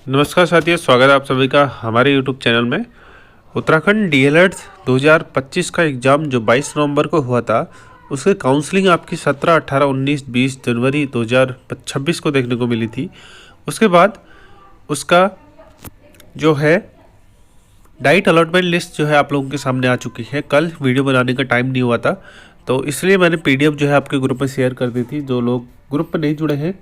नमस्कार साथियों, स्वागत है आप सभी का हमारे यूट्यूब चैनल में। उत्तराखंड डीएलएड 2025 का एग्ज़ाम जो 22 नवंबर को हुआ था, उसके काउंसलिंग आपकी 17, 18, 19, 20 जनवरी 2026 को देखने को मिली थी। उसके बाद उसका जो है डाइट अलॉटमेंट लिस्ट जो है आप लोगों के सामने आ चुकी है। कल वीडियो बनाने का टाइम नहीं हुआ था, तो इसलिए मैंने पीडीएफ जो है आपके ग्रुप में शेयर कर दी थी। जो लोग ग्रुप पर नहीं जुड़े हैं,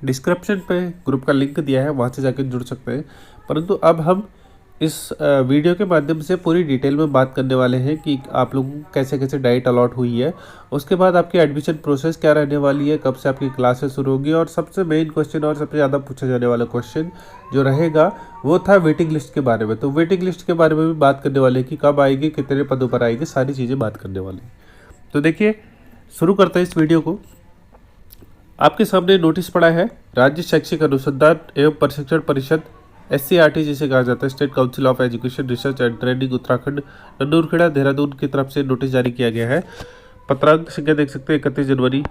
डिस्क्रिप्शन पे ग्रुप का लिंक दिया है, वहाँ से जाकर जुड़ सकते हैं। परंतु अब हम इस वीडियो के माध्यम से पूरी डिटेल में बात करने वाले हैं कि आप लोगों को कैसे कैसे डाइट अलॉट हुई है, उसके बाद आपकी एडमिशन प्रोसेस क्या रहने वाली है, कब से आपकी क्लासेस शुरू होगी, और सबसे मेन क्वेश्चन और सबसे ज़्यादा पूछा जाने वाला क्वेश्चन जो रहेगा वो था वेटिंग लिस्ट के बारे में। तो वेटिंग लिस्ट के बारे में भी बात करने वाले हैं कि कब आएगी, कितने पदों पर आएगी, सारी चीज़ें बात करने वाले हैं। तो देखिए, शुरू करते हैं इस वीडियो को। आपके सामने नोटिस पड़ा है, राज्य शैक्षिक अनुसंधान एवं प्रशिक्षण परिषद SCRT जिसे कहा जाता है, state council of education research and training Uttarakhand Nandurkheda Dehradun की तरफ से नोटिस जारी किया गया है। पत्रांक संख्या देख सकते हैं 31 जनवरी।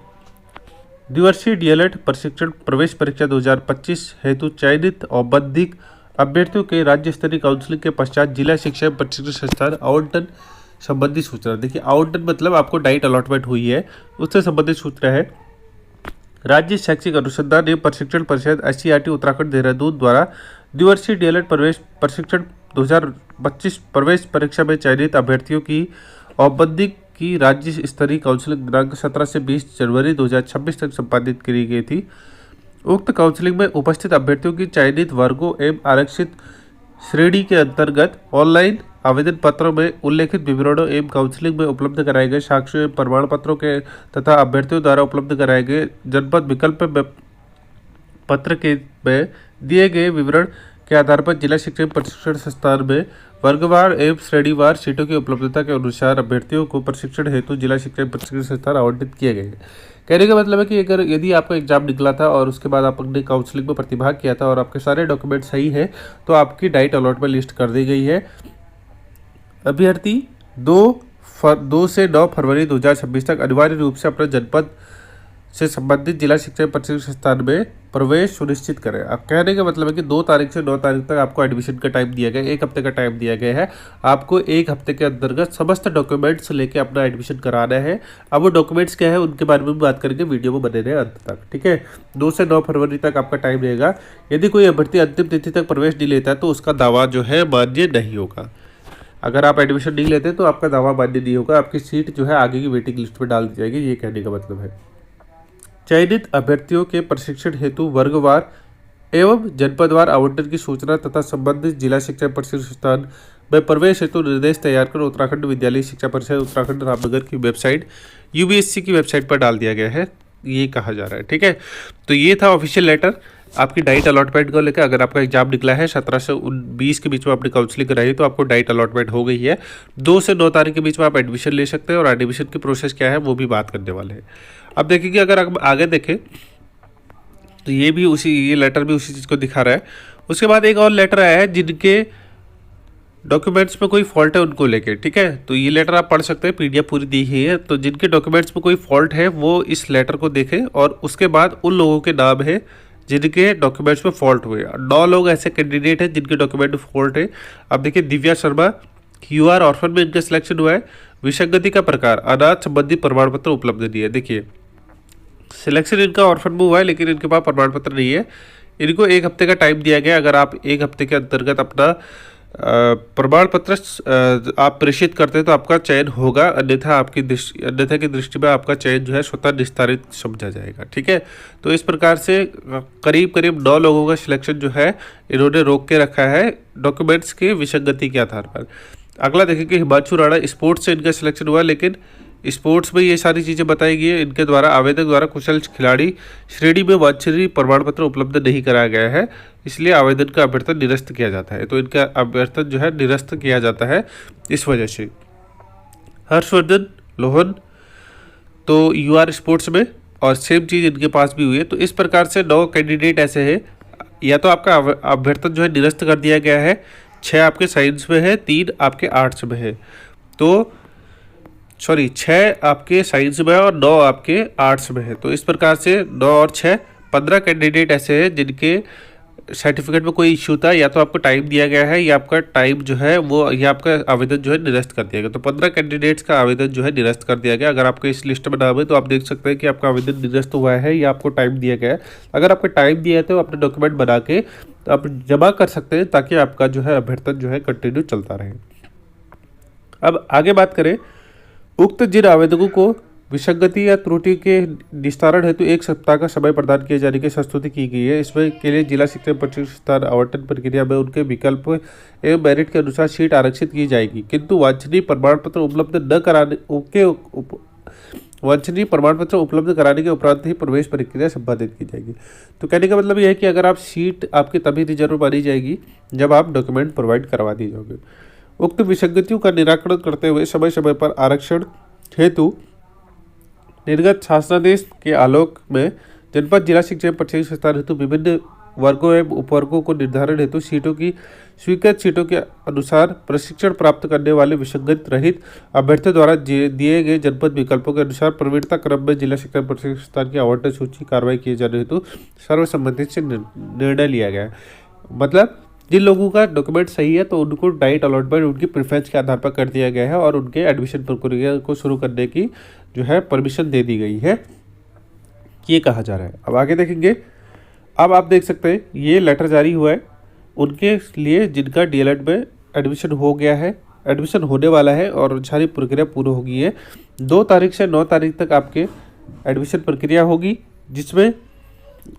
द्विवर्षीय डीएलएड प्रशिक्षण प्रवेश परीक्षा 2025 हेतु चयनित औपबंधिक अभ्यर्थियों के राज्य स्तरीय काउंसिलिंग के पश्चात जिला शिक्षा एवं प्रशिक्षण संस्थान आवंटन संबंधी सूचना। देखिए, आवंटन मतलब आपको डाइट अलॉटमेंट हुई है, उससे संबंधित सूचना है। राज्य शैक्षिक अनुसंधान एवं प्रशिक्षण परिषद SCRT उत्तराखंड देहरादून द्वारा द्विवर्षीय डीएलएड प्रवेश प्रशिक्षण 2025 प्रवेश परीक्षा में चयनित अभ्यर्थियों की औपबंधिक की राज्य स्तरीय काउंसिलिंग दिनांक 17 से 20 जनवरी 2026 तक संपादित की गई थी। उक्त काउंसिलिंग में उपस्थित अभ्यर्थियों की चयनित वर्गों एवं आरक्षित श्रेणी के अंतर्गत ऑनलाइन आवेदन पत्रों में उल्लेखित विवरणों एवं काउंसलिंग में उपलब्ध कराए गए साक्ष्यों एवं प्रमाण पत्रों के तथा अभ्यर्थियों द्वारा उपलब्ध कराए गए जनपद विकल्प पत्र के में दिए गए विवरण के आधार पर जिला शिक्षा प्रशिक्षण संस्थान में वर्गवार एवं श्रेणीवार सीटों की उपलब्धता के अनुसार अभ्यर्थियों को प्रशिक्षण हेतु जिला शिक्षा प्रशिक्षण संस्थान आवंटित किए गए। कहने का मतलब है कि अगर यदि आपका एग्जाम निकला था और उसके बाद आपने काउंसलिंग में प्रतिभाग किया था और आपके सारे डॉक्यूमेंट सही है, तो आपकी डाइट अलॉटमेंट लिस्ट कर दी गई है। अभ्यर्थी 2 से 9 फरवरी 2026 तक अनिवार्य रूप से अपने जनपद से संबंधित जिला शिक्षा प्रशिक्षण संस्थान में प्रवेश सुनिश्चित करें। अब कहने का मतलब है कि 2 तारीख से 9 तारीख तक आपको एडमिशन का टाइम दिया गया है, 1 हफ्ते का टाइम दिया गया है। आपको 1 हफ्ते के अंतर्गत समस्त डॉक्यूमेंट्स लेके अपना एडमिशन कराना है। अब वो डॉक्यूमेंट्स क्या है उनके बारे में भी बात करेंगे, वीडियो में बने रहे अंत तक, ठीक है। 2 से 9 फरवरी तक आपका टाइम रहेगा। यदि कोई अभ्यर्थी अंतिम तिथि तक प्रवेश नहीं लेता है तो उसका दावा जो है मान्य नहीं होगा। अगर आप एडमिशन नहीं लेते तो आपका दावा मान्य नहीं होगा, आपकी सीट जो है आगे की वेटिंग लिस्ट में डाल दी जाएगी, ये कहने का मतलब है। चयनित अभ्यर्थियों के प्रशिक्षण हेतु वर्गवार एवं जनपदवार आवंटन की सूचना तथा संबंधित जिला शिक्षा प्रशिक्षण संस्थान में प्रवेश हेतु निर्देश तैयार कर उत्तराखंड विद्यालय शिक्षा परिषद उत्तराखंड रामनगर की वेबसाइट UPSC की वेबसाइट पर डाल दिया गया है, ये कहा जा रहा है, ठीक है। तो ये था ऑफिशियल लेटर आपकी डाइट अलॉटमेंट को लेकर। अगर आपका एग्जाम निकला है 17 से 20 के बीच में आपने काउंसलिंग कराई तो आपको डाइट अलॉटमेंट हो गई है। 2 से 9 तारीख के बीच में आप एडमिशन ले सकते हैं और एडमिशन की प्रोसेस क्या है वो भी बात करने वाले हैं। अब देखेंगे, अगर आप आगे देखें तो ये लेटर भी उसी चीज़ को दिखा रहा है। उसके बाद एक और लेटर आया है जिनके डॉक्यूमेंट्स में कोई फॉल्ट है उनको लेके, ठीक है। तो ये लेटर आप पढ़ सकते हैं, PDF पूरी दी ही है। तो जिनके डॉक्यूमेंट्स में कोई फॉल्ट है वो इस लेटर को देखें और उसके बाद उन लोगों के नाम है जिनके डॉक्यूमेंट्स में फॉल्ट हुए। 9 लोग ऐसे कैंडिडेट हैं जिनके डॉक्यूमेंट में फॉल्ट है। अब देखिए, दिव्या शर्मा QR ऑर्फन में इनका सिलेक्शन हुआ है। विसंगति का प्रकार अनाथ संबंधी प्रमाण पत्र उपलब्ध नहीं है। देखिए, सिलेक्शन इनका ऑर्फन में हुआ है लेकिन इनके पास प्रमाण पत्र नहीं है। इनको 1 हफ्ते का टाइम दिया गया। अगर आप 1 हफ्ते के अंतर्गत अपना प्रमाण पत्र आप प्रेषित करते हैं तो आपका चयन होगा, अन्यथा की दृष्टि में आपका चयन जो है स्वतः निस्तारित समझा जाएगा, ठीक है। तो इस प्रकार से करीब 9 लोगों का सिलेक्शन जो है इन्होंने रोक के रखा है डॉक्यूमेंट्स के विसंगति के आधार पर। अगला देखेंगे, हिमांशु राणा स्पोर्ट्स से इनका सिलेक्शन हुआ, लेकिन स्पोर्ट्स में ये सारी चीज़ें बताई गई है। इनके द्वारा आवेदक द्वारा कुशल खिलाड़ी श्रेणी में वांछनीय प्रमाण पत्र उपलब्ध नहीं कराया गया है, इसलिए आवेदन का अभ्यर्थन निरस्त किया जाता है। तो इनका अभ्यर्थन जो है निरस्त किया जाता है इस वजह से। हर्षवर्धन लोहन तो UR स्पोर्ट्स में, और सेम चीज़ इनके पास भी हुई है। तो इस प्रकार से 9 कैंडिडेट ऐसे हैं, या तो आपका अभ्यर्थन जो है निरस्त कर दिया गया है। 6 आपके साइंस में है, 3 आपके आर्ट्स में है। तो 6 आपके साइंस में है और 9 आपके आर्ट्स में है। तो इस प्रकार से 9 और 6 15 कैंडिडेट ऐसे हैं जिनके सर्टिफिकेट में कोई इश्यू था, या तो आपको टाइम दिया गया है या आपका टाइम जो है वो, या आपका आवेदन जो है निरस्त कर दिया गया। तो 15 कैंडिडेट्स का आवेदन जो है निरस्त कर दिया गया। अगर आपके इस लिस्ट में नाम है तो आप देख सकते हैं कि आपका आवेदन निरस्त हुआ है या आपको टाइम दिया गया है। अगर आपको टाइम दिया है तो अपने डॉक्यूमेंट बना के तो आप जमा कर सकते हैं, ताकि आपका जो है अभ्यर्थन जो है कंटिन्यू चलता रहे। अब आगे बात करें, उक्त जिन आवेदकों को विसंगति या त्रुटि के निस्तारण हेतु 1 सप्ताह का समय प्रदान किए जाने की संस्तुति की गई है। इसमें के लिए जिला शिक्षा प्रशिक्षण आवंटन प्रक्रिया में उनके विकल्प एवं मेरिट के अनुसार सीट आरक्षित की जाएगी, किंतु वांछनीय प्रमाण पत्र उपलब्ध कराने के उपरांत ही प्रवेश प्रक्रिया संपादित की जाएगी। तो कहने का मतलब यह है कि अगर आप सीट आपकी तभी रिजर्व मानी जाएगी जब आप डॉक्यूमेंट प्रोवाइड करवा दिए जाओगे। उक्त विसंगतियों का निराकरण करते हुए समय समय पर आरक्षण हेतु निर्गत शासनादेश के आलोक में जनपद जिला शिक्षा प्रशिक्षण संस्थान हेतु विभिन्न वर्गों एवं उपवर्गों को निर्धारण हेतु सीटों की स्वीकृत सीटों के अनुसार प्रशिक्षण प्राप्त करने वाले विसंगत रहित अभ्यर्थियों द्वारा दिए गए जनपद विकल्पों के अनुसार प्रवीणता क्रम में जिला शिक्षा प्रशिक्षण संस्थान की आवंटन सूची कार्रवाई किए जाने हेतु सर्वसम्मति से निर्णय लिया गया है। मतलब जिन लोगों का डॉक्यूमेंट सही है तो उनको डाइट अलॉटमेंट उनकी प्रेफरेंस के आधार पर कर दिया गया है और उनके एडमिशन प्रक्रिया को शुरू करने की जो है परमिशन दे दी गई है, ये कहा जा रहा है। अब आगे देखेंगे। अब आप देख सकते हैं ये लेटर जारी हुआ है उनके लिए जिनका डीएलएड में एडमिशन हो गया है, एडमिशन होने वाला है और सारी प्रक्रिया पूरी हो गई है। 2 तारीख से 9 तारीख तक आपके एडमिशन प्रक्रिया होगी, जिसमें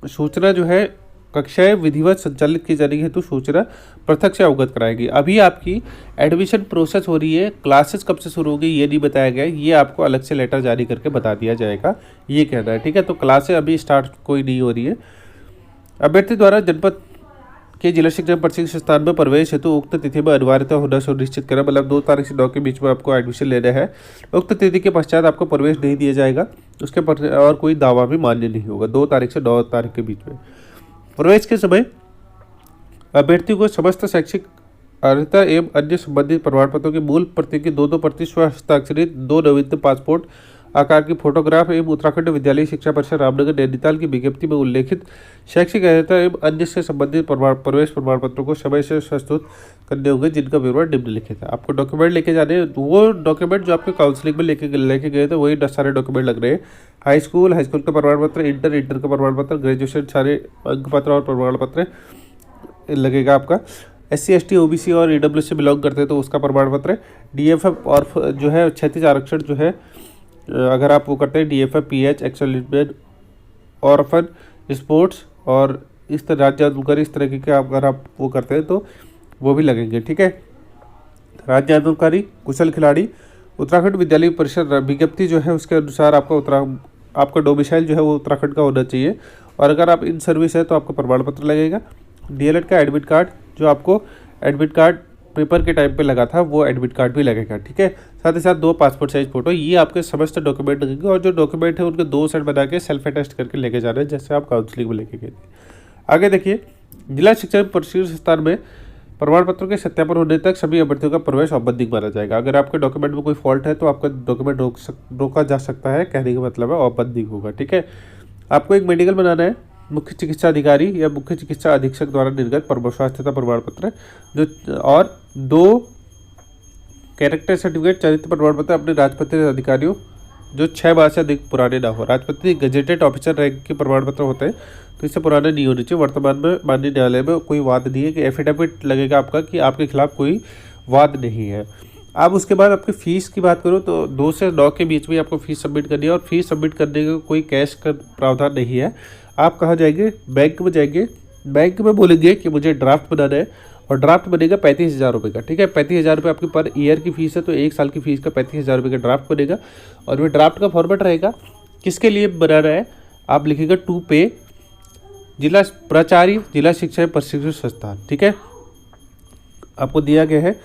सूचना जो है कक्षाएं विधिवत संचालित की जाने हेतु सूचना पृथक से अवगत कराएगी। अभी आपकी एडमिशन प्रोसेस हो रही है, क्लासेस कब से शुरू होगी ये नहीं बताया गया है, ये आपको अलग से लेटर जारी करके बता दिया जाएगा, ये कहना है। ठीक है, तो क्लासें अभी स्टार्ट कोई नहीं हो रही है। अभ्यर्थी द्वारा जनपद के जिला शिक्षा प्रशिक्षण संस्थान में प्रवेश हेतु उक्त तिथि में अनिवार्यता होना सुनिश्चित करें। मतलब 2 तारीख से 9 के बीच में आपको एडमिशन लेना है। उक्त तिथि के पश्चात आपको प्रवेश नहीं दिया जाएगा, उसके और कोई दावा भी मान्य नहीं होगा। 2 तारीख से 9 तारीख के बीच में प्रवेश के समय अभ्यर्थी को समस्त शैक्षिक अर्हता एवं अन्य संबंधित प्रमाण पत्रों की मूल प्रति की 2 प्रति स्व हस्ताक्षरित 2 नवीनतम पासपोर्ट आकार की फोटोग्राफ एवं उत्तराखंड विद्यालय शिक्षा परिषद रामनगर नैनीताल की विज्ञप्ति में उल्लेखित शैक्षिक अर्हता एवं अन्य से संबंधित प्रवेश प्रमाण पत्रों को समय से प्रस्तुत करने होंगे, जिनका विवरण निम्नलिखित है। आपको डॉक्यूमेंट लेके जाने हैं, वो डॉक्यूमेंट जो आपके काउंसलिंग में लेके गए थे वही सारे डॉक्यूमेंट लग रहे हैं। हाई स्कूल का प्रमाण पत्र, इंटर का प्रमाण पत्र, ग्रेजुएशन सारे अंक पत्र और प्रमाण पत्र लगेगा। आपका SC ST OBC और EWS से बिलोंग करते हैं तो उसका प्रमाण पत्र, DFF और जो है 36 आरक्षण जो है अगर आप वो करते हैं DFF PH excellent orphan sports और इस तरह राज्य आंदोलन इस तरह के अगर आप वो करते हैं तो वो भी लगेंगे। ठीक है, राज्य आंदोलनकारी कुशल खिलाड़ी उत्तराखंड विद्यालय परिषद विज्ञप्ति जो है उसके अनुसार आपका डोमिसाइल जो है वो उत्तराखंड का होना चाहिए। और अगर आप इन सर्विस है तो आपका प्रमाण पत्र लगेगा। डीएलएड का एडमिट कार्ड जो आपको एडमिट कार्ड पेपर के टाइम पे लगा था वो एडमिट कार्ड भी लगेगा। ठीक है, साथ ही साथ 2 पासपोर्ट साइज फोटो, ये आपके समस्त डॉक्यूमेंट लगेंगे। और जो डॉक्यूमेंट है उनके 2 सेट बना के सेल्फ अटेस्ट करके लेके जाना है, जैसे आप काउंसलिंग में लेके गए थे। आगे देखिए, जिला शिक्षा प्रशिक्षण संस्थान में प्रमाण पत्रों के सत्यापन होने तक सभी अभ्यर्थियों का प्रवेश औपबंधिक माना जाएगा। अगर आपके डॉक्यूमेंट में कोई फॉल्ट है तो आपका डॉक्यूमेंट रोका जा सकता है, कहने का मतलब है औपबंधिक होगा। ठीक है, आपको एक मेडिकल बनाना है, मुख्य चिकित्सा अधिकारी या मुख्य चिकित्सा अधीक्षक द्वारा निर्गत स्वास्थ्यता प्रमाण पत्र जो और 2 कैरेक्टर सर्टिफिकेट चरित्र प्रमाण पत्र अपने राजपत्रित अधिकारियों जो 6 माह से अधिक पुराने ना हो। राजपत्रित गजेटेड ऑफिसर रैंक के प्रमाण पत्र होते हैं तो इससे पुराने नहीं होने चाहिए। वर्तमान में माननीय न्यायालय में कोई वाद नहीं है कि एफिडेविट लगेगा आपका कि आपके खिलाफ कोई वाद नहीं है। अब उसके बाद आपकी फ़ीस की बात करूँ तो 2 से 9 के बीच में आपको फ़ीस सबमिट करनी है और फीस सबमिट करने का कोई कैश का प्रावधान नहीं है। आप कहाँ जाएंगे? बैंक में जाएंगे, बैंक में बोलेंगे कि मुझे ड्राफ्ट बनाना है और ड्राफ्ट बनेगा 35,000 रुपये का। ठीक है, 35,000 रुपये आपकी पर ईयर की फ़ीस है तो 1 साल की फ़ीस का 35,000 रुपये का ड्राफ्ट बनेगा। और वो ड्राफ्ट का फॉर्मेट रहेगा किसके लिए बनाना है, आप लिखिएगा टू पे जिला प्राचार्य जिला शिक्षा प्रशिक्षण संस्थान। ठीक है, आपको दिया गया है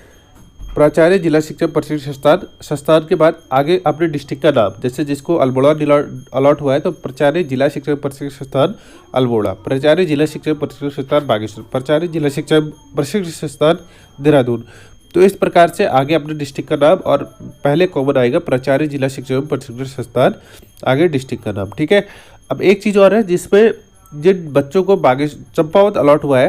प्राचार्य जिला शिक्षा प्रशिक्षण संस्थान के बाद आगे अपने डिस्ट्रिक्ट का नाम, जैसे जिसको अल्मोड़ा अलॉट हुआ है तो प्राचार्य जिला शिक्षा प्रशिक्षण संस्थान अल्मोड़ा, प्राचार्य जिला शिक्षा प्रशिक्षण संस्थान बागेश्वर, प्राचार्य जिला शिक्षा प्रशिक्षण संस्थान देहरादून। तो इस प्रकार से आगे अपने डिस्ट्रिक्ट का नाम और पहले कॉमन आएगा प्राचार्य जिला शिक्षा प्रशिक्षण संस्थान, आगे डिस्ट्रिक्ट का नाम। ठीक है, अब एक चीज़ और है जिसमें जिन बच्चों को चंपावत अलॉट हुआ है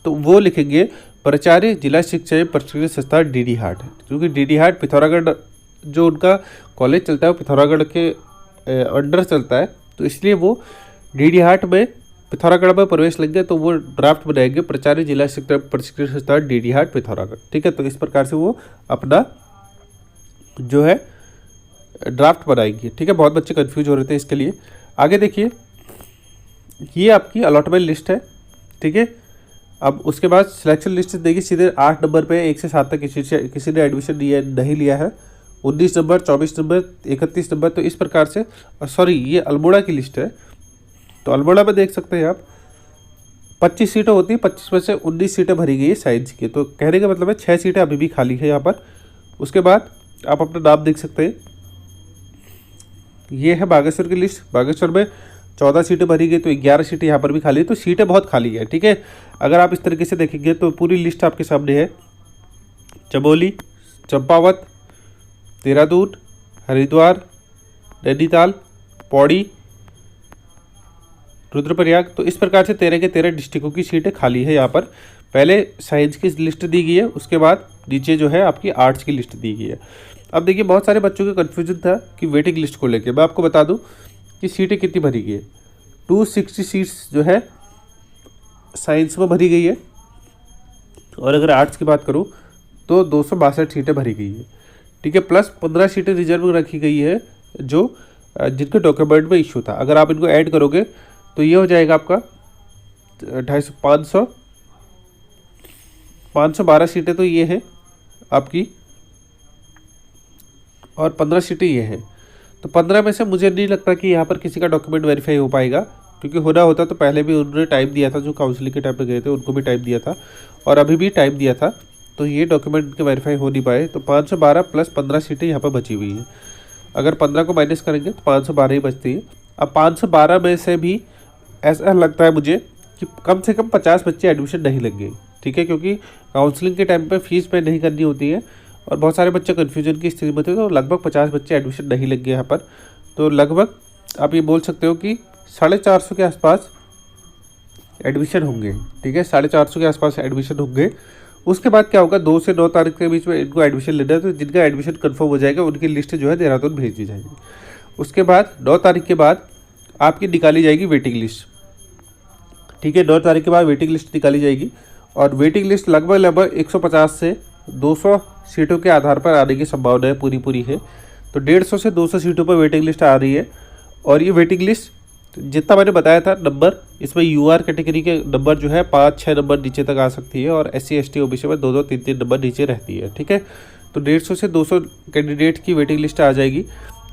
तो वो लिखेंगे प्राचार्य जिला शिक्षा एवं प्रशिक्षण संस्थान डीडी हाट, क्योंकि डीडी हाट पिथौरागढ़ जो उनका कॉलेज चलता है वो पिथौरागढ़ के अंडर चलता है, तो इसलिए वो डीडी हाट में पिथौरागढ़ में प्रवेश लेंगे तो वो ड्राफ्ट बनाएंगे प्राचार्य जिला शिक्षा प्रशिक्षण संस्थान डीडी हाट पिथौरागढ़। ठीक है, तो इस प्रकार से वो अपना जो है ड्राफ्ट बनाएंगे। ठीक है, बहुत बच्चे कंफ्यूज हो रहे थे इसके लिए। आगे देखिए, ये आपकी अलॉटमेंट लिस्ट है। ठीक है, अब उसके बाद सिलेक्शन लिस्ट देखिए, सीधे 8 नंबर पे 1 से 7 तक किसी ने एडमिशन नहीं लिया है, 19 नंबर, 24 नंबर, 31 नंबर। तो इस प्रकार से सॉरी, ये अल्मोड़ा की लिस्ट है। तो अल्मोड़ा में देख सकते हैं आप 25 सीटें होती हैं, 25 में से 19 सीटें भरी गई है साइंस की। तो कहने का मतलब है 6 सीटें अभी भी खाली है यहाँ पर। उसके बाद आप अपना नाम देख सकते हैं, ये है बागेश्वर की लिस्ट। बागेश्वर में 14 सीटें भरी गई, तो 11 सीटें यहाँ पर भी खाली है। तो सीटें बहुत खाली है। ठीक है, अगर आप इस तरीके से देखेंगे तो पूरी लिस्ट आपके सामने है। चमोली, चंपावत, देहरादून, हरिद्वार, नैनीताल, पौड़ी, रुद्रप्रयाग। तो इस प्रकार से 13 के 13 डिस्ट्रिक्टों की सीटें खाली है यहाँ पर। पहले साइंस की लिस्ट दी गई है, उसके बाद नीचे जो है आपकी आर्ट्स की लिस्ट दी गई है। अब देखिए, बहुत सारे बच्चों को कन्फ्यूजन था कि वेटिंग लिस्ट को लेकर। मैं आपको बता दूं कि सीटें कितनी भरी गई है। 260 सीट्स जो है साइंस में भरी गई है, और अगर आर्ट्स की बात करूं तो 262 सीटें भरी गई है। ठीक है, प्लस 15 सीटें रिजर्व रखी गई है जो जिनके डॉक्यूमेंट में इशू था। अगर आप इनको ऐड करोगे तो ये हो जाएगा आपका 512 सीटें तो ये है आपकी, और 15 सीटें ये हैं। तो 15 में से मुझे नहीं लगता कि यहाँ पर किसी का डॉक्यूमेंट वेरीफाई हो पाएगा, क्योंकि होना होता तो पहले भी उन्होंने टाइम दिया था, जो काउंसलिंग के टाइम पे गए थे उनको भी टाइम दिया था और अभी भी टाइम दिया था, तो ये डॉक्यूमेंट के वेरीफाई हो नहीं पाए। तो 512 प्लस 15 सीटें यहाँ पर बची हुई हैं। अगर 15 को माइनस करेंगे तो 512 ही बचती है। अब 512 में से भी ऐसा लगता है मुझे कि कम से कम 50 बच्चे एडमिशन नहीं लेंगे। ठीक है, क्योंकि काउंसलिंग के टाइम पे फीस पे नहीं करनी होती है और बहुत सारे बच्चे कन्फ्यूजन की स्थिति में थे, तो लगभग 50 बच्चे एडमिशन नहीं लेंगे यहाँ पर। तो लगभग आप ये बोल सकते हो कि 450 के आसपास एडमिशन होंगे। ठीक है, 450 के आसपास एडमिशन होंगे। उसके बाद क्या होगा, 2 से 9 तारीख के बीच में इनको एडमिशन लेना है, तो जिनका एडमिशन कन्फर्म हो जाएगा उनकी लिस्ट जो है देहरादून भेज दी जाएगी। उसके बाद 9 तारीख के बाद आपकी निकाली जाएगी वेटिंग लिस्ट। ठीक है, 9 तारीख के बाद वेटिंग लिस्ट निकाली जाएगी, और वेटिंग लिस्ट लगभग 150 से 200 सीटों के आधार पर आने की संभावना है, पूरी है। तो 150 से 200 सीटों पर वेटिंग लिस्ट आ रही है। और ये वेटिंग लिस्ट जितना मैंने बताया था नंबर, इसमें यूआर कैटेगरी के नंबर जो है 5-6 नंबर नीचे तक आ सकती है, और SC ST OBC में 2-2 3-3 नंबर नीचे रहती है। ठीक है, तो 150 से 200 कैंडिडेट की वेटिंग लिस्ट आ जाएगी।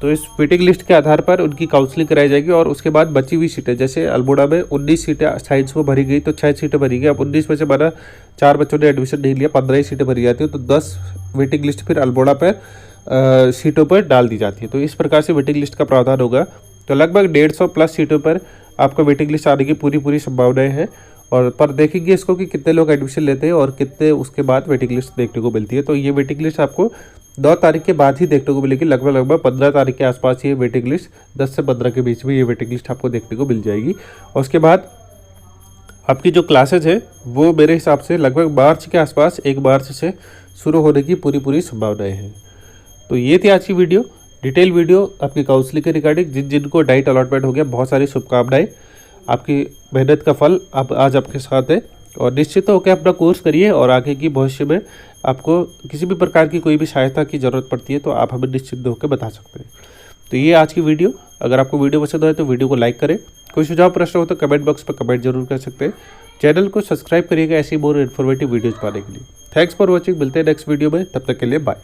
तो इस वेटिंग लिस्ट के आधार पर उनकी काउंसलिंग कराई जाएगी, और उसके बाद बची हुई सीटें, जैसे अल्मोड़ा में 19 सीटें साइंस में भरी गई तो 6 सीटें भरी गई। अब 19 में से माना 4 बच्चों ने एडमिशन नहीं लिया, 15 ही सीटें भरी जाती है, तो 10 वेटिंग लिस्ट फिर अल्मोड़ा पर सीटों पर डाल दी जाती है। तो इस प्रकार से वेटिंग लिस्ट का प्रावधान होगा। तो लगभग 150 प्लस सीटों पर आपका वेटिंग लिस्ट आने की पूरी संभावनाएं हैं। और पर देखेंगे इसको कि कितने लोग एडमिशन लेते हैं और कितने उसके बाद वेटिंग लिस्ट देखने को मिलती है। तो ये वेटिंग लिस्ट आपको 9 तारीख के बाद ही देखने को मिलेगी। लगभग 15 तारीख के आसपास ये वेटिंग लिस्ट, 10 से 15 के बीच में ये वेटिंग लिस्ट आपको देखने को मिल जाएगी। और उसके बाद आपकी जो क्लासेज है वो मेरे हिसाब से लगभग मार्च के आसपास, 1 मार्च से शुरू होने की पूरी संभावनाएँ हैं। तो ये थी आज की वीडियो, डिटेल वीडियो आपकी काउंसलिंग के रिगार्डिंग। जिनको डाइट अलॉटमेंट हो गया, बहुत सारी शुभकामनाएं। आपकी मेहनत का फल अब आज आपके साथ है, और निश्चित होकर अपना कोर्स करिए, और आगे की भविष्य में आपको किसी भी प्रकार की कोई भी सहायता की ज़रूरत पड़ती है तो आप हमें निश्चित होकर बता सकते हैं। तो ये आज की वीडियो। अगर आपको वीडियो पसंद आए तो वीडियो को लाइक करें। कोई सुझाव प्रश्न हो तो कमेंट बॉक्स पर कमेंट जरूर कर सकते हैं। चैनल को सब्सक्राइब करिएगा ऐसी मोर इन्फॉर्मेटिव वीडियोज़ पाने के लिए। Thanks for watching. मिलते हैं नेक्स्ट वीडियो में, तब तक के लिए बाय।